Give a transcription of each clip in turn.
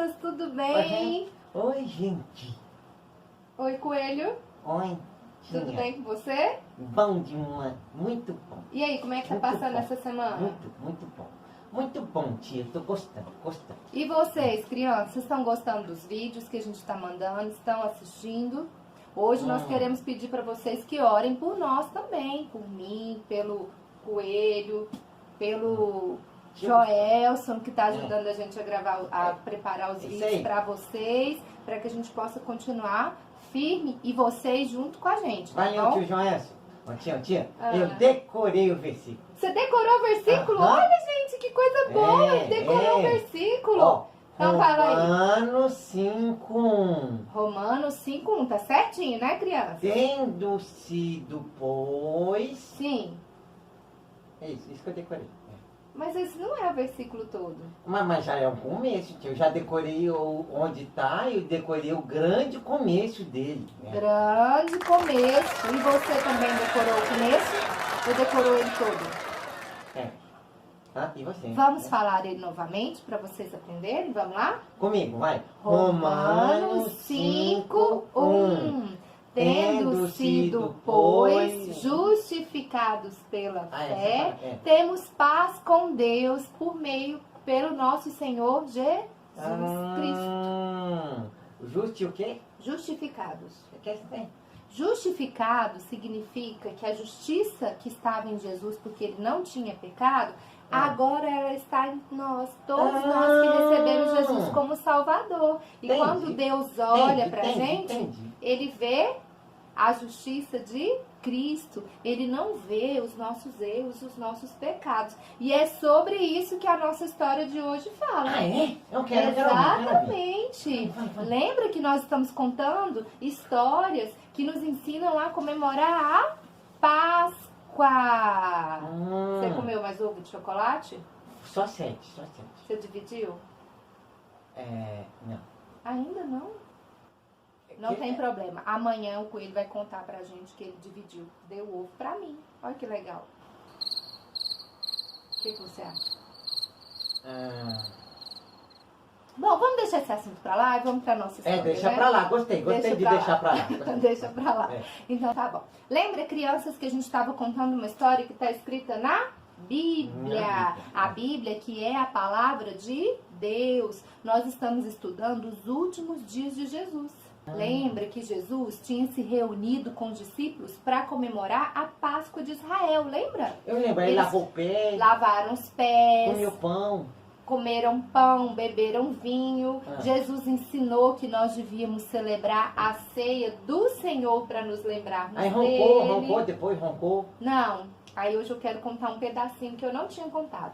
crianças, tudo bem? Oi, gente. Oi, Coelho. Oi, tia. Tudo bem com você? Bom demais. Muito bom. E aí, como é que tá Muito passando bom. essa semana? Muito bom. Muito bom, tia. Tô gostando. E vocês, crianças, estão gostando dos vídeos que a gente tá mandando? Estão assistindo? Hoje nós queremos pedir para vocês que orem por nós também. Por mim, pelo Coelho, pelo Joelson, que está ajudando a gente a gravar, a preparar os vídeos para vocês, para que a gente possa continuar firme e vocês junto com a gente, tá Valeu, bom? tio Joelson. Tia, eu decorei o versículo. Você decorou o versículo? Olha, gente, que coisa boa! Decorou o versículo. Ó, então fala aí. Romanos 5:1. Romanos 5:1, tá certinho, né, criança? Tendo sido, pois... Sim. É isso que eu decorei. Mas esse não é o versículo todo. Mas já é um começo, tio. Eu já decorei onde tá e eu decorei o grande começo dele. Grande começo. E você também decorou o começo? Ou decorou ele todo? E você? Vamos falar ele novamente para vocês aprenderem? Vamos lá? Comigo, vai. Romanos 5:1. Tendo sido, pois, justificados pela fé, temos paz com Deus por meio pelo nosso Senhor Jesus Cristo. Justi o quê? Justificados. O que é isso tem? Justificado significa que a justiça que estava em Jesus, porque ele não tinha pecado, agora ela está em nós, todos nós que recebemos Jesus como Salvador. E quando Deus olha pra gente, ele vê a justiça de Cristo. Ele não vê os nossos erros, os nossos pecados. E é sobre isso que a nossa história de hoje fala. Ah, é? Eu quero. Exatamente. Lembra que nós estamos contando histórias que nos ensinam a comemorar a Páscoa. Você comeu mais ovo de chocolate? Só 7. Você dividiu? Não. Ainda não? Não tem problema. Amanhã o Coelho vai contar pra gente que ele dividiu. Deu ovo pra mim. Olha que legal. O que você acha? Bom, vamos deixar esse assunto pra lá e vamos pra nossa história. Deixa pra lá. Gostei de deixar pra lá. Deixa pra lá. Então tá bom. Lembra, crianças, que a gente estava contando uma história que tá escrita na Bíblia. A Bíblia, que é a palavra de Deus. Nós estamos estudando os últimos dias de Jesus. Lembra que Jesus tinha se reunido com os discípulos para comemorar a Páscoa de Israel, lembra? Eu lembro, ele lavou o pé, lavaram os pés, comeu pão, comeram pão, beberam vinho. Jesus ensinou que nós devíamos celebrar a ceia do Senhor para nos lembrarmos dele. Aí depois roncou. Não. Aí hoje eu quero contar um pedacinho que eu não tinha contado.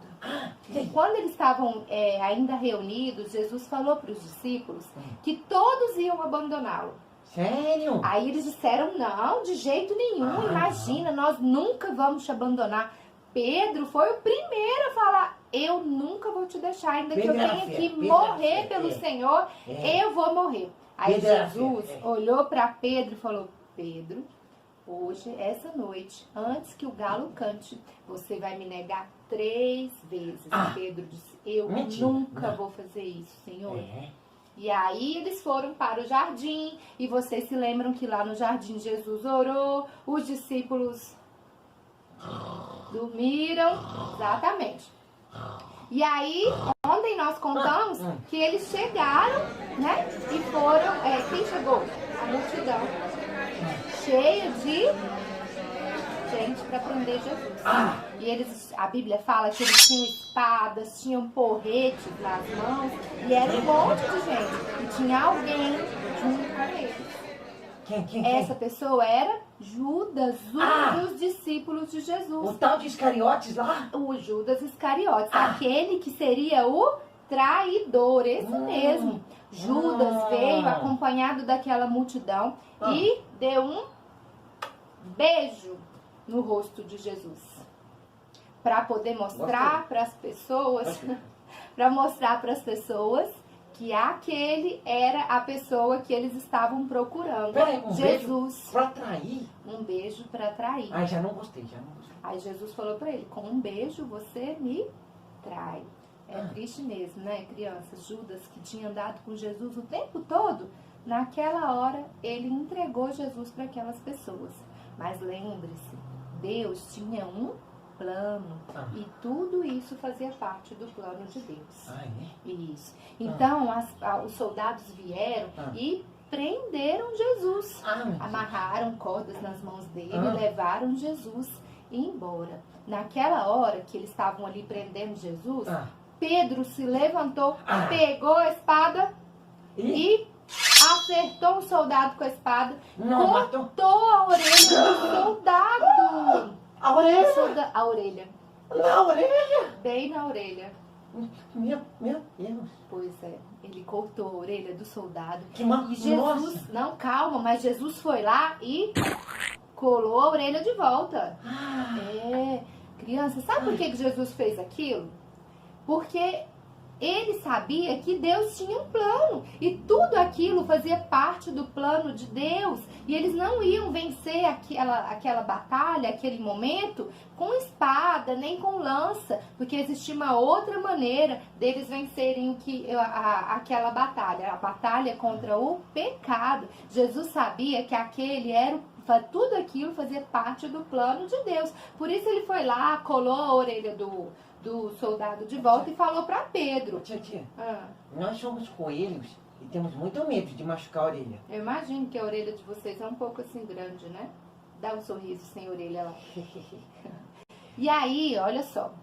Quando eles estavam ainda reunidos, Jesus falou para os discípulos que todos iam abandoná-lo. Sério? Aí eles disseram, não, de jeito nenhum, imagina, nós nunca vamos te abandonar. Pedro foi o primeiro a falar, eu nunca vou te deixar, ainda que eu tenha que morrer pelo Senhor, eu vou morrer. Aí Jesus olhou para Pedro e falou, Pedro, hoje, essa noite, antes que o galo cante, você vai me negar 3 vezes. Pedro disse, eu nunca vou fazer isso, Senhor. E aí eles foram para o jardim, e vocês se lembram que lá no jardim Jesus orou, os discípulos dormiram, exatamente. E aí, ontem nós contamos que eles chegaram, né, e foram, quem chegou? A multidão. Cheio de gente para prender Jesus. E eles, a Bíblia fala que eles tinham espadas, tinham porretes nas mãos, e era um monte de gente. E tinha alguém junto com eles. Quem? Essa pessoa era Judas, um dos discípulos de Jesus. O tal de Iscariotes lá? O Judas Iscariotes, aquele que seria o traidor, esse mesmo. Judas veio acompanhado daquela multidão e deu um beijo no rosto de Jesus. Para poder mostrar para as pessoas, que aquele era a pessoa que eles estavam procurando. Jesus. Beijo pra trair? Um beijo para trair. Já não gostei. Aí Jesus falou para ele, com um beijo você me trai. É triste mesmo, né, crianças? Judas, que tinha andado com Jesus o tempo todo, naquela hora ele entregou Jesus para aquelas pessoas. Mas lembre-se, Deus tinha um plano e tudo isso fazia parte do plano de Deus. Isso. Então os soldados vieram e prenderam Jesus, amarraram cordas nas mãos dele, levaram Jesus embora. Naquela hora que eles estavam ali prendendo Jesus, Pedro se levantou, pegou a espada e acertou um soldado com a espada, cortou a orelha do soldado. A orelha? A orelha. Na orelha? Bem na orelha. Meu Deus. Pois é, ele cortou a orelha do soldado. E Jesus, não, calma, mas Jesus foi lá e colou a orelha de volta. Criança, sabe por que Jesus fez aquilo? Porque ele sabia que Deus tinha um plano e tudo aquilo fazia parte do plano de Deus. E eles não iam vencer aquela batalha, aquele momento, com espada, nem com lança, porque existia uma outra maneira deles vencerem aquela batalha, a batalha contra o pecado. Jesus sabia que tudo aquilo fazia parte do plano de Deus. Por isso ele foi lá, colou a orelha do soldado de volta e falou para Pedro. Tia, nós somos coelhos e temos muito medo de machucar a orelha. Eu imagino que a orelha de vocês é um pouco assim grande, né? Dá um sorriso sem orelha lá. E aí, olha só.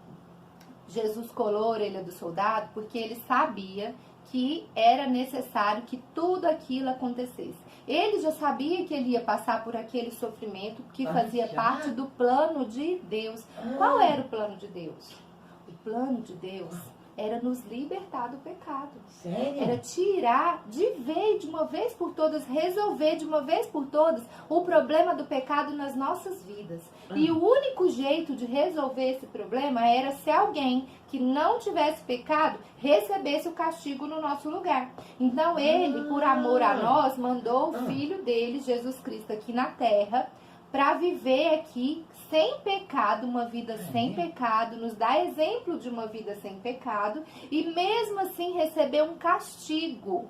Jesus colou a orelha do soldado porque ele sabia que era necessário que tudo aquilo acontecesse. Ele já sabia que ele ia passar por aquele sofrimento que fazia parte do plano de Deus. Qual era o plano de Deus? O plano de Deus era nos libertar do pecado. Sério? Era tirar de uma vez por todas, resolver de uma vez por todas o problema do pecado nas nossas vidas. E o único jeito de resolver esse problema era se alguém que não tivesse pecado recebesse o castigo no nosso lugar. Então ele, por amor a nós, mandou o Filho dele, Jesus Cristo, aqui na terra, para viver aqui sem pecado, uma vida sem pecado, nos dá exemplo de uma vida sem pecado e mesmo assim receber um castigo.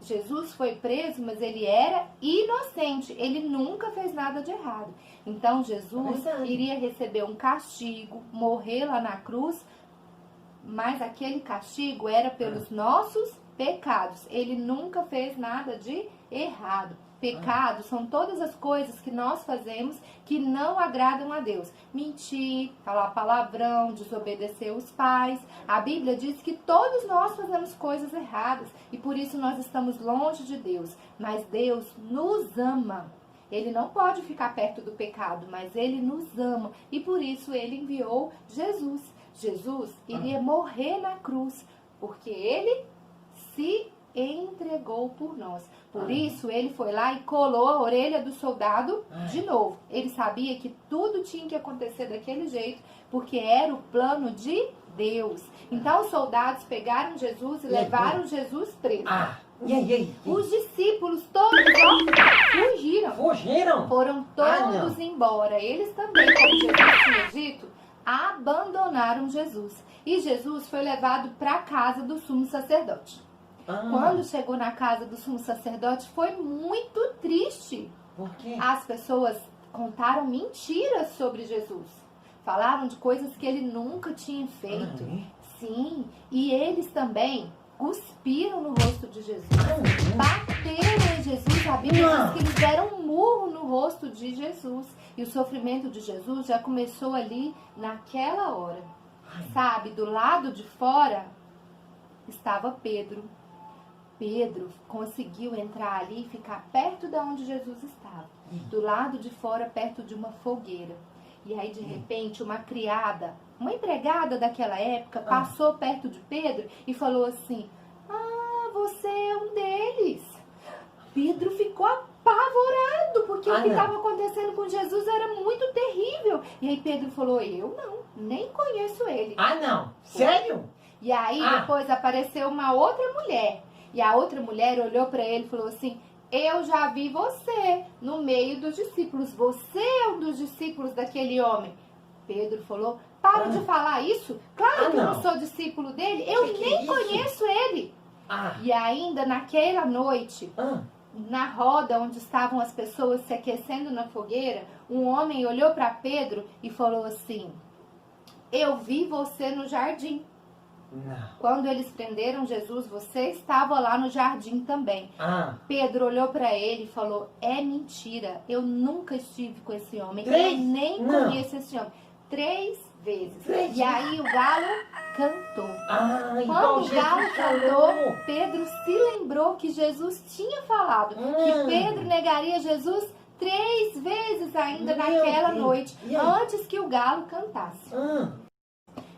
Jesus foi preso, mas ele era inocente, ele nunca fez nada de errado. Então Jesus iria receber um castigo, morrer lá na cruz, mas aquele castigo era pelos nossos pecados. Ele nunca fez nada de errado. Pecados são todas as coisas que nós fazemos que não agradam a Deus. Mentir, falar palavrão, desobedecer os pais. A Bíblia diz que todos nós fazemos coisas erradas e por isso nós estamos longe de Deus. Mas Deus nos ama. Ele não pode ficar perto do pecado, mas Ele nos ama e por isso Ele enviou Jesus. Jesus iria morrer na cruz porque Ele se entregou por nós. Por isso, ele foi lá e colou a orelha do soldado de novo. Ele sabia que tudo tinha que acontecer daquele jeito, porque era o plano de Deus. Então, os soldados pegaram Jesus e levaram Jesus preso. E aí? Os discípulos todos fugiram. Fugiram? Foram todos embora. Eles também, como Jesus tinha dito, abandonaram Jesus. E Jesus foi levado para a casa do sumo sacerdote. Quando chegou na casa do sumo sacerdote, foi muito triste. Por quê? As pessoas contaram mentiras sobre Jesus. Falaram de coisas que ele nunca tinha feito. Sim, e eles também cuspiram no rosto de Jesus. Bateram em Jesus. A Bíblia diz que eles deram um murro no rosto de Jesus. E o sofrimento de Jesus já começou ali naquela hora. Sabe, do lado de fora estava Pedro. Pedro conseguiu entrar ali e ficar perto de onde Jesus estava. Do lado de fora, perto de uma fogueira. E aí, de repente, uma criada, uma empregada daquela época, passou perto de Pedro e falou assim: você é um deles. Pedro ficou apavorado, porque o que estava acontecendo com Jesus era muito terrível. E aí Pedro falou: eu não, nem conheço ele. Não? Sério? E aí, depois apareceu uma outra mulher. E a outra mulher olhou para ele e falou assim: eu já vi você no meio dos discípulos. Você é um dos discípulos daquele homem. Pedro falou, para de falar isso. Claro que eu não sou discípulo dele, eu nem conheço ele. E ainda naquela noite, na roda onde estavam as pessoas se aquecendo na fogueira, um homem olhou para Pedro e falou assim, eu vi você no jardim. Quando eles prenderam Jesus, você estava lá no jardim também. Pedro olhou para ele e falou, é mentira, eu nunca estive com esse homem, eu nem conheço esse homem. 3 vezes. E aí o galo cantou. Quando o galo cantou, Pedro se lembrou que Jesus tinha falado que Pedro negaria Jesus 3 vezes ainda naquela noite, antes que o galo cantasse.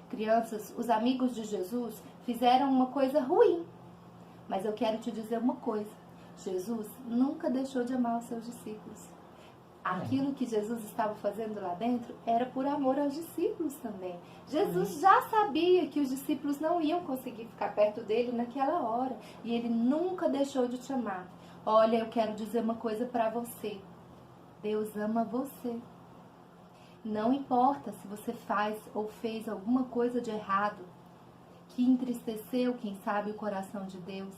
Crianças, os amigos de Jesus fizeram uma coisa ruim. Mas eu quero te dizer uma coisa. Jesus nunca deixou de amar os seus discípulos. Aquilo que Jesus estava fazendo lá dentro era por amor aos discípulos também. Jesus já sabia que os discípulos não iam conseguir ficar perto dele naquela hora. E ele nunca deixou de te amar. Olha, eu quero dizer uma coisa para você. Deus ama você. Não importa se você faz ou fez alguma coisa de errado, que entristeceu, quem sabe, o coração de Deus.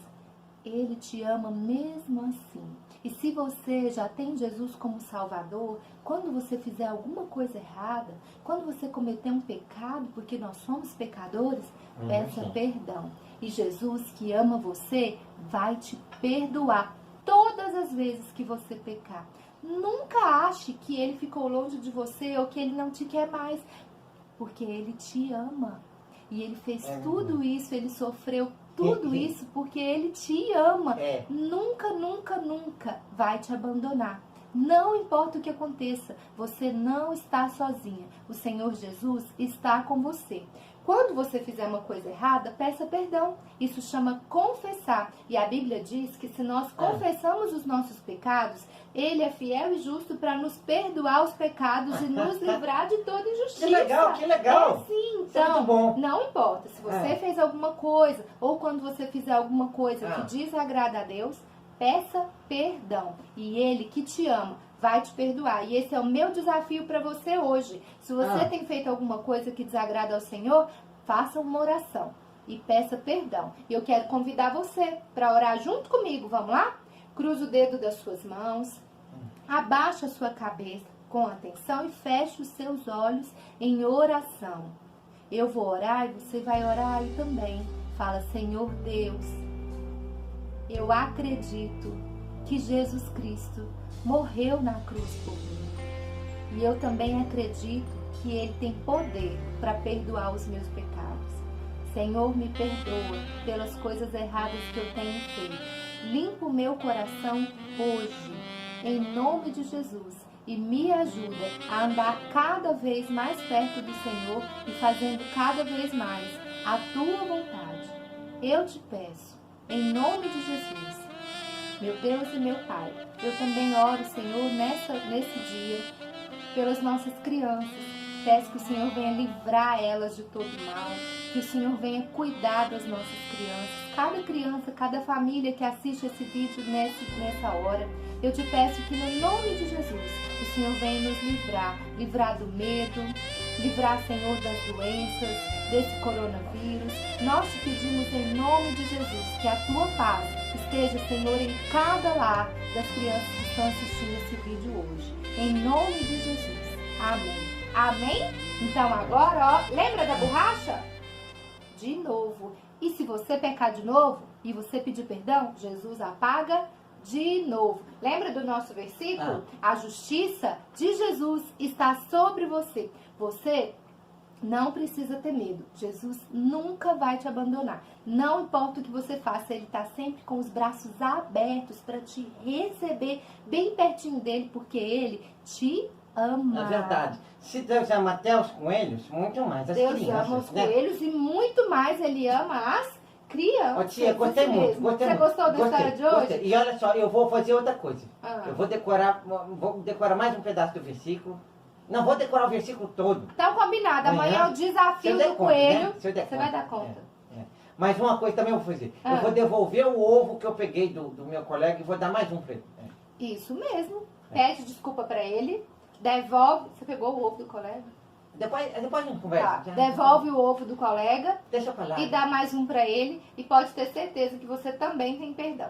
Ele te ama mesmo assim. E se você já tem Jesus como Salvador, quando você fizer alguma coisa errada, quando você cometer um pecado, porque nós somos pecadores, peça perdão. E Jesus, que ama você, vai te perdoar todas as vezes que você pecar. Nunca ache que ele ficou longe de você ou que ele não te quer mais, porque ele te ama. E ele fez tudo isso, ele sofreu tudo isso porque ele te ama. Nunca, nunca, nunca vai te abandonar. Não importa o que aconteça, você não está sozinha. O Senhor Jesus está com você. Quando você fizer uma coisa errada, peça perdão. Isso chama confessar. E a Bíblia diz que se nós confessamos os nossos pecados, Ele é fiel e justo para nos perdoar os pecados e nos livrar de toda injustiça. Que legal, que legal. Sim, então, muito bom. Não importa se você fez alguma coisa ou quando você fizer alguma coisa que desagrada a Deus, peça perdão. E Ele que te ama vai te perdoar. E esse é o meu desafio para você hoje. Se você tem feito alguma coisa que desagrada ao Senhor, faça uma oração e peça perdão. E eu quero convidar você para orar junto comigo. Vamos lá? Cruza o dedo das suas mãos, abaixa a sua cabeça com atenção e feche os seus olhos em oração. Eu vou orar e você vai orar aí também. Fala, Senhor Deus, eu acredito que Jesus Cristo morreu na cruz por mim. E eu também acredito que Ele tem poder para perdoar os meus pecados. Senhor, me perdoa pelas coisas erradas que eu tenho feito. Limpa o meu coração hoje, em nome de Jesus. E me ajuda a andar cada vez mais perto do Senhor e fazendo cada vez mais a Tua vontade. Eu te peço, em nome de Jesus. Meu Deus e meu Pai, eu também oro, Senhor, nesse dia, pelas nossas crianças. Peço que o Senhor venha livrar elas de todo mal, que o Senhor venha cuidar das nossas crianças. Cada criança, cada família que assiste esse vídeo nessa hora, eu te peço que no nome de Jesus, o Senhor venha nos livrar do medo, livrar, Senhor, das doenças, desse coronavírus. Nós te pedimos em nome de Jesus que a Tua paz esteja, Senhor, em cada lar das crianças que estão assistindo esse vídeo hoje. Em nome de Jesus. Amém. Amém? Então agora, ó, lembra da borracha? De novo. E se você pecar de novo e você pedir perdão, Jesus apaga de novo. Lembra do nosso versículo? A justiça de Jesus está sobre você. Você não precisa ter medo. Jesus nunca vai te abandonar. Não importa o que você faça, Ele está sempre com os braços abertos para te receber bem pertinho dele, porque Ele te ama. É verdade. Se Deus ama até os coelhos, muito mais as crianças. Deus ama os coelhos e muito mais Ele ama as crianças. Ô, tia, gostei muito. Você gostou da história de hoje? Gostei. E olha só, eu vou fazer outra coisa. Eu vou decorar mais um pedaço do versículo. Não, vou decorar o versículo todo. Então, combinado. Amanhã é o desafio do coelho. Né? Você vai dar conta. Mas uma coisa também eu vou fazer. Eu vou devolver o ovo que eu peguei do meu colega e vou dar mais um para ele. Isso mesmo. Pede desculpa para ele. Devolve. Você pegou o ovo do colega? Depois a gente conversa. Tá. Devolve o ovo do colega. Deixa pra lá. E dá mais um pra ele. E pode ter certeza que você também tem perdão.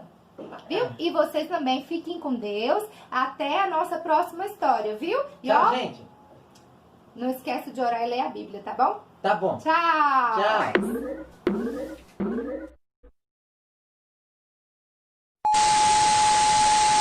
Viu? E vocês também fiquem com Deus. Até a nossa próxima história, viu? E tchau, ó, gente. não esquece de orar e ler a Bíblia, tá bom? Tá bom. Tchau! Tchau.